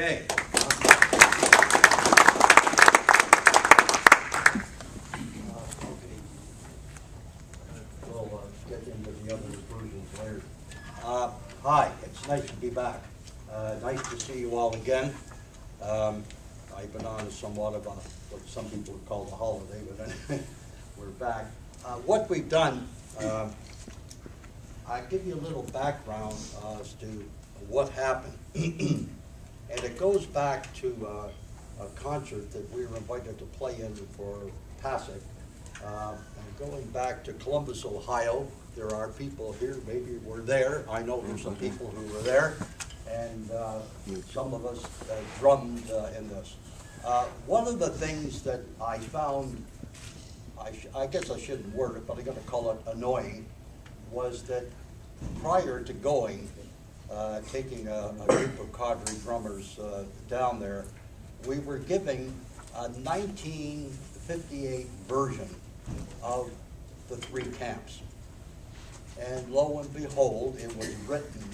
Okay. We'll get into the other versions later. Hi, it's nice to be back. Nice to see you all again. I've been on somewhat of a, what some people would call a holiday, but anyway, we're back. What we've done, I'll give you a little background as to what happened. And it goes back to a concert that we were invited to play in for PASIC. And going back to Columbus, Ohio, there are people here, maybe were there. I know there's some people who were there. And some of us drummed in this. One of the things that I found, I guess I shouldn't word it, but I'm going to call it annoying, was that prior to going, taking a group of cadre drummers down there, we were giving a 1958 version of the three camps. And lo and behold, it was written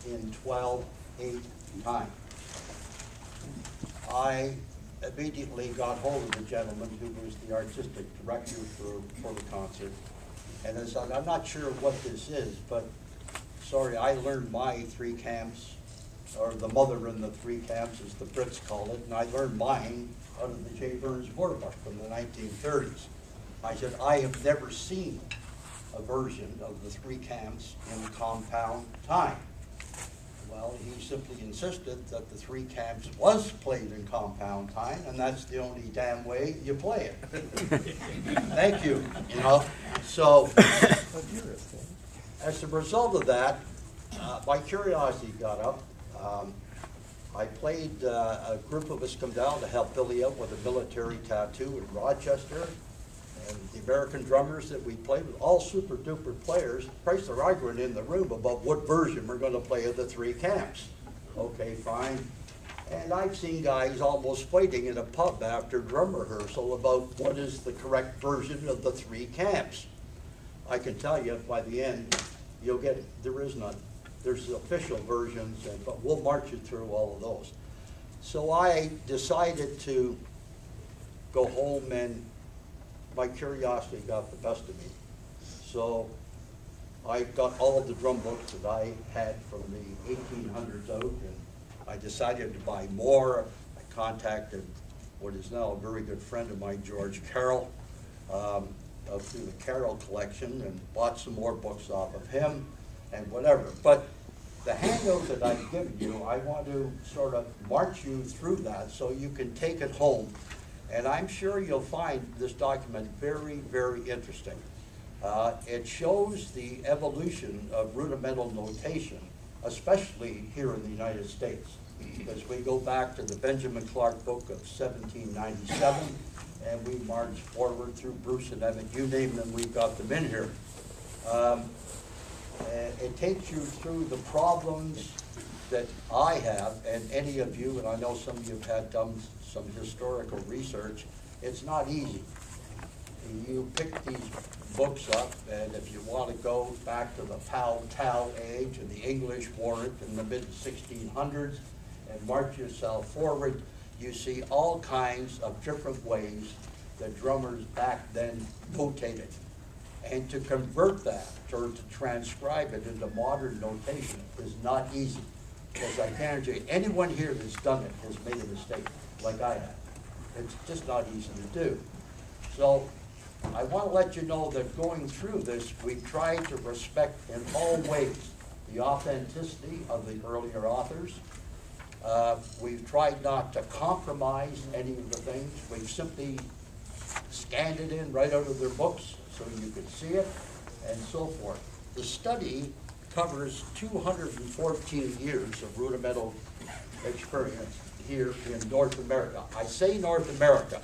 in 12/8 time. I immediately got hold of the gentleman who was the artistic director for the concert, and I said, I'm not sure what this is, but sorry, I learned my three camps, or the mother in the three camps, as the Brits call it, and I learned mine out of the J. Burns Book from the 1930s. I said, I have never seen a version of the three camps in compound time. Well, he simply insisted that the three camps was played in compound time, and that's the only damn way you play it. Thank you, you know. So, as a result of that, my curiosity got up. I played, a group of us come down to help Billy out with a military tattoo in Rochester. And the American drummers that we played with, all super duper players, Price are arguing in the room about what version we're going to play of the three camps. Okay, fine. And I've seen guys almost fighting in a pub after drum rehearsal about what is the correct version of the three camps. I can tell you by the end, you'll get it. There is none. There's official versions, but we'll march you through all of those. So I decided to go home, and my curiosity got the best of me. So I got all of the drum books that I had from the 1800s out, and I decided to buy more. I contacted what is now a very good friend of mine, George Carroll, through the Carroll collection, and bought some more books off of him and whatever. But the handout that I've given you, I want to sort of march you through that so you can take it home. And I'm sure you'll find this document very, very interesting. It shows the evolution of rudimental notation, especially here in the United States, because we go back to the Benjamin Clark book of 1797, and we march forward through Bruce and Emmett. You name them, we've got them in here. It takes you through the problems that I have, and any of you, and I know some of you have had done some historical research. It's not easy. You pick these books up, and if you want to go back to the Pal-Tal age and the English warrant in the mid-1600s and march yourself forward, you see all kinds of different ways that drummers back then notated. And to convert that, or to transcribe it into modern notation, is not easy. Because I guarantee you, anyone here that's done it has made a mistake, like I have. It's just not easy to do. So I want to let you know that going through this, we try to respect in all ways the authenticity of the earlier authors. We've tried not to compromise any of the things. We've simply scanned it in right out of their books so you could see it, and so forth. The study covers 214 years of rudimental experience here in North America. I say North America,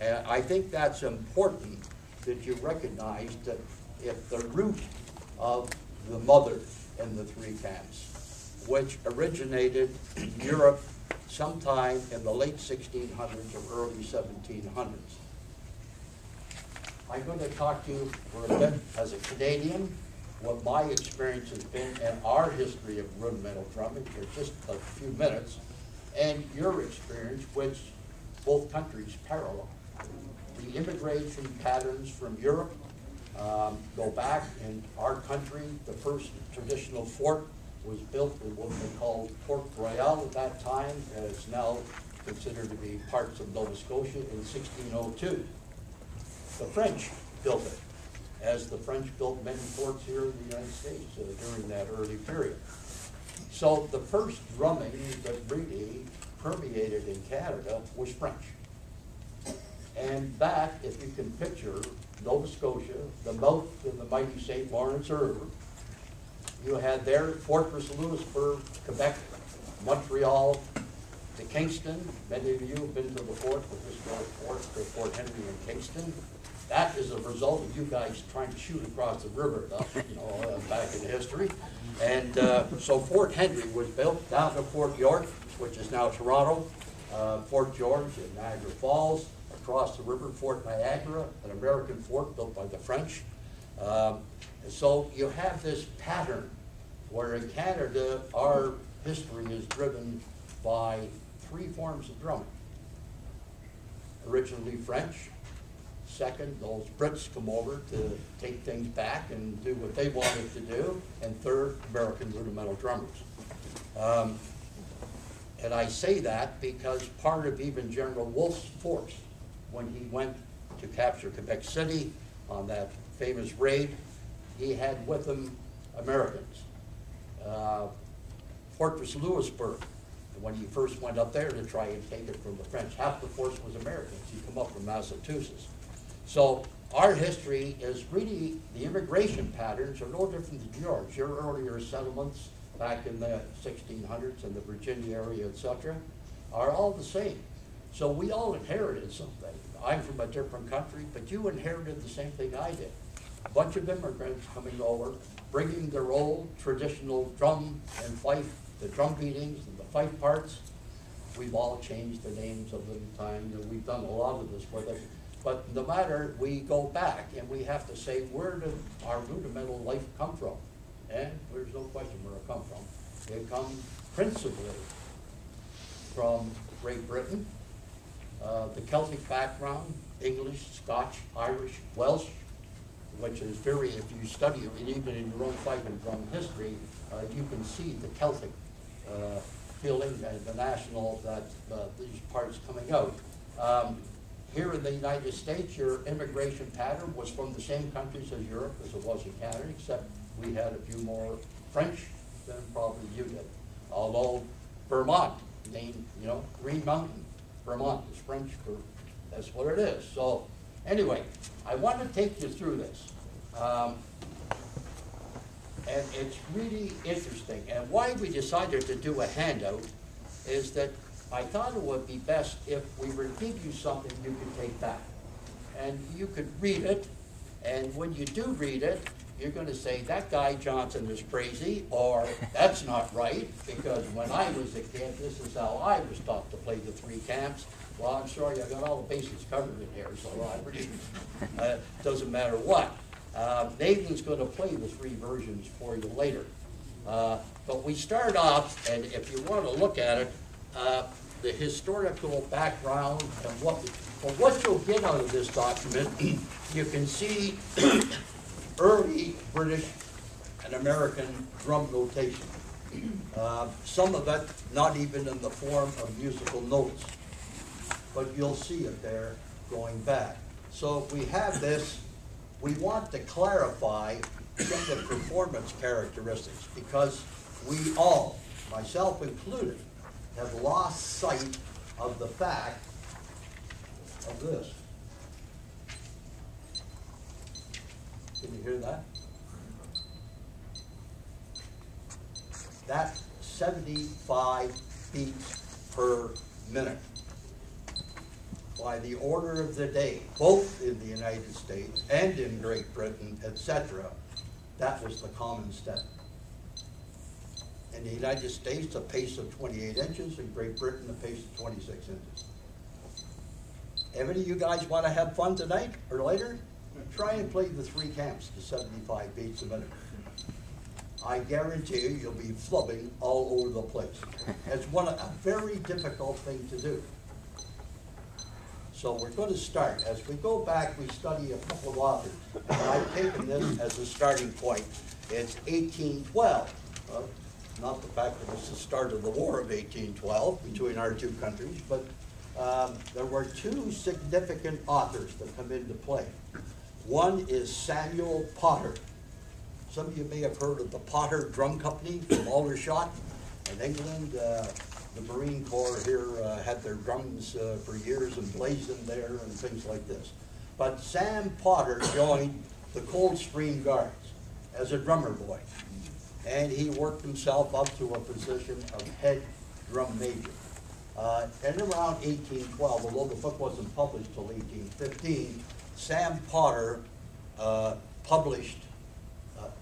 and I think that's important that you recognize that if the root of the mother in the three camps, which originated in Europe sometime in the late 1600s or early 1700s. I'm going to talk to you for a bit as a Canadian, what my experience has been and our history of rudimental drumming for just a few minutes. and your experience, which both countries parallel. The immigration patterns from Europe go back. In our country, the first traditional fort was built in what they called Port Royal at that time, and it's now considered to be parts of Nova Scotia, in 1602. The French built it, as the French built many forts here in the United States during that early period. So the first drumming that really permeated in Canada was French. And that, if you can picture Nova Scotia, the mouth of the mighty St. Lawrence River, you had there Fortress Louisbourg, Quebec, Montreal, to Kingston. Many of you have been to the fort, the historic fort, Fort Henry in Kingston. That is a result of you guys trying to shoot across the river, back in history. And so Fort Henry was built down to Fort York, which is now Toronto, Fort George in Niagara Falls, across the river, Fort Niagara, an American fort built by the French. So you have this pattern where in Canada, our history is driven by three forms of drumming. Originally French. Second, those Brits come over to take things back and do what they wanted to do. And third, American rudimental drummers. And I say that because part of even General Wolfe's force, when he went to capture Quebec City on that famous raid, he had with him Americans. Fortress Louisbourg, when he first went up there to try and take it from the French, half the force was Americans. He come up from Massachusetts. So our history is really, the immigration patterns are no different than yours. Your earlier settlements back in the 1600s in the Virginia area, etc., are all the same. So we all inherited something. I'm from a different country, but you inherited the same thing I did. A bunch of immigrants coming over, bringing their old traditional drum and fife, the drum beatings and the fife parts. We've all changed the names of them time, and we've done a lot of this with it. But no matter, we go back and we have to say, where did our rudimental life come from? And there's no question where it comes from. It comes principally from Great Britain, the Celtic background, English, Scotch, Irish, Welsh, which is very, if you study it, and even in your own fife and drum history, you can see the Celtic feeling and the national, that these parts coming out. Here in the United States, your immigration pattern was from the same countries as Europe as it was in Canada, except we had a few more French than probably you did. Although Vermont, named, Green Mountain, Vermont is French for, that's what it is. So anyway, I want to take you through this. And it's really interesting. And why we decided to do a handout is that I thought it would be best if we were to give you something you could take back. And you could read it, and when you do read it, you're going to say, that guy Johnson is crazy, or that's not right, because when I was a kid, this is how I was taught to play the three camps. Well, I'm sorry, I got all the bases covered in here, so I really, doesn't matter what. Nathan's going to play the three versions for you later. But we start off, and if you want to look at it, the historical background and what you'll get out of this document, you can see early British and American drum notation. Some of it not even in the form of musical notes, but you'll see it there going back. So if we have this, we want to clarify some of the performance characteristics, because we all, myself included, have lost sight of the fact of this. Can you hear that? That's 75 beats per minute. By the order of the day, both in the United States and in Great Britain, etc., that was the common step. In the United States, a pace of 28 inches. In Great Britain, a pace of 26 inches. Any of you guys want to have fun tonight or later? Try and play the three camps to 75 beats a minute. I guarantee you, you'll be flubbing all over the place. It's a very difficult thing to do. So we're going to start. As we go back, we study a couple of authors. And I've taken this as a starting point. It's 1812. Not the fact that it's the start of the War of 1812 between our two countries, but there were two significant authors that come into play. One is Samuel Potter. Some of you may have heard of the Potter Drum Company from Aldershot in England. The Marine Corps here had their drums for years emblazoned there and things like this. But Sam Potter joined the Coldstream Guards as a drummer boy. And he worked himself up to a position of head drum major. And around 1812, although the book wasn't published till 1815, Sam Potter published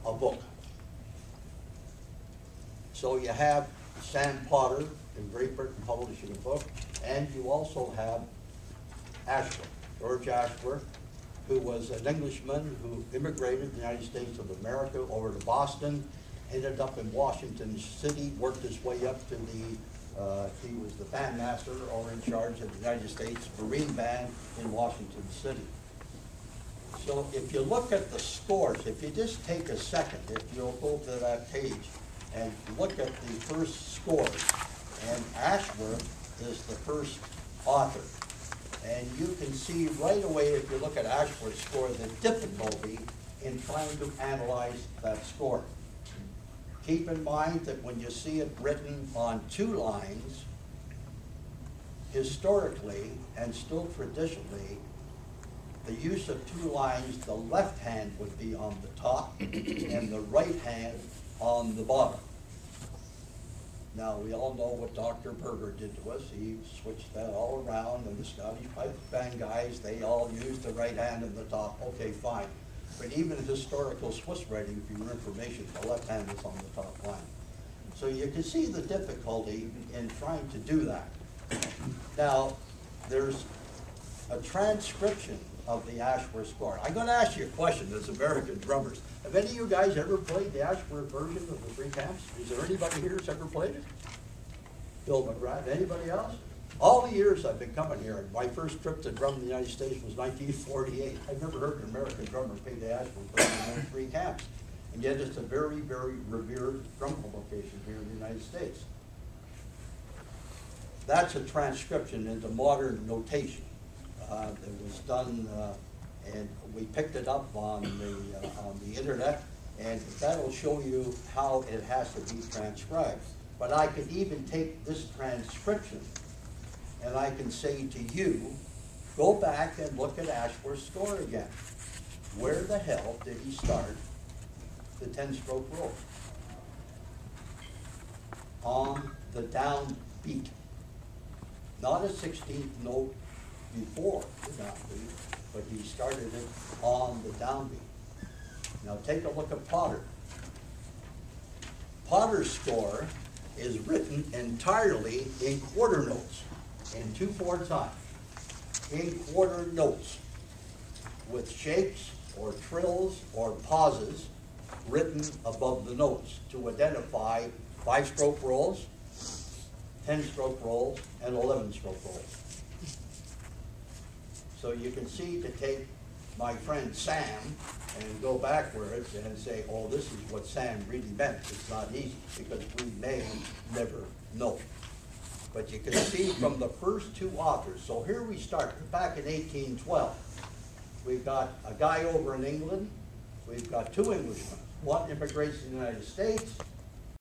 a book. So you have Sam Potter in Great Britain publishing a book, and you also have Ashworth, George Ashworth, who was an Englishman who immigrated to the United States of America over to Boston, ended up in Washington City, worked his way up to he was the bandmaster or in charge of the United States Marine Band in Washington City. So if you look at the scores, if you just take a second, if you'll go to that page and look at the first scores, and Ashworth is the first author. And you can see right away, if you look at Ashworth's score, the difficulty in trying to analyze that score. Keep in mind that when you see it written on two lines, historically and still traditionally, the use of two lines, the left hand would be on the top and the right hand on the bottom. Now, we all know what Dr. Berger did to us. He switched that all around, and the Scottish pipe band guys, they all used the right hand on the top. Okay, fine. But even historical Swiss writing, for your information, the left hand is on the top line. So you can see the difficulty in trying to do that. Now, there's a transcription of the Ashworth score. I'm going to ask you a question as American drummers. Have any of you guys ever played the Ashworth version of the Three Camps? Is there anybody here who's ever played it? Bill McGrath, anybody else? All the years I've been coming here, and my first trip to drum in the United States was 1948. I've never heard an American drummer play the Ashworth version of the Three Camps. And yet it's a very, very revered drum publication here in the United States. That's a transcription into modern notation. It was done, and we picked it up on the internet, and that'll show you how it has to be transcribed. But I could even take this transcription, and I can say to you, go back and look at Ashworth's score again. Where the hell did he start the 10-stroke roll? On the downbeat. Not a 16th note before the downbeat, but he started it on the downbeat. Now take a look at Potter. Potter's score is written entirely in quarter notes, in 2/4 time, in quarter notes, with shakes or trills or pauses written above the notes to identify 5-stroke rolls, 10-stroke rolls, and 11-stroke rolls. So you can see, to take my friend Sam and go backwards and say, oh, this is what Sam really meant. It's not easy, because we may never know. But you can see from the first two authors. So here we start, back in 1812. We've got a guy over in England. We've got two Englishmen. One immigrates to the United States.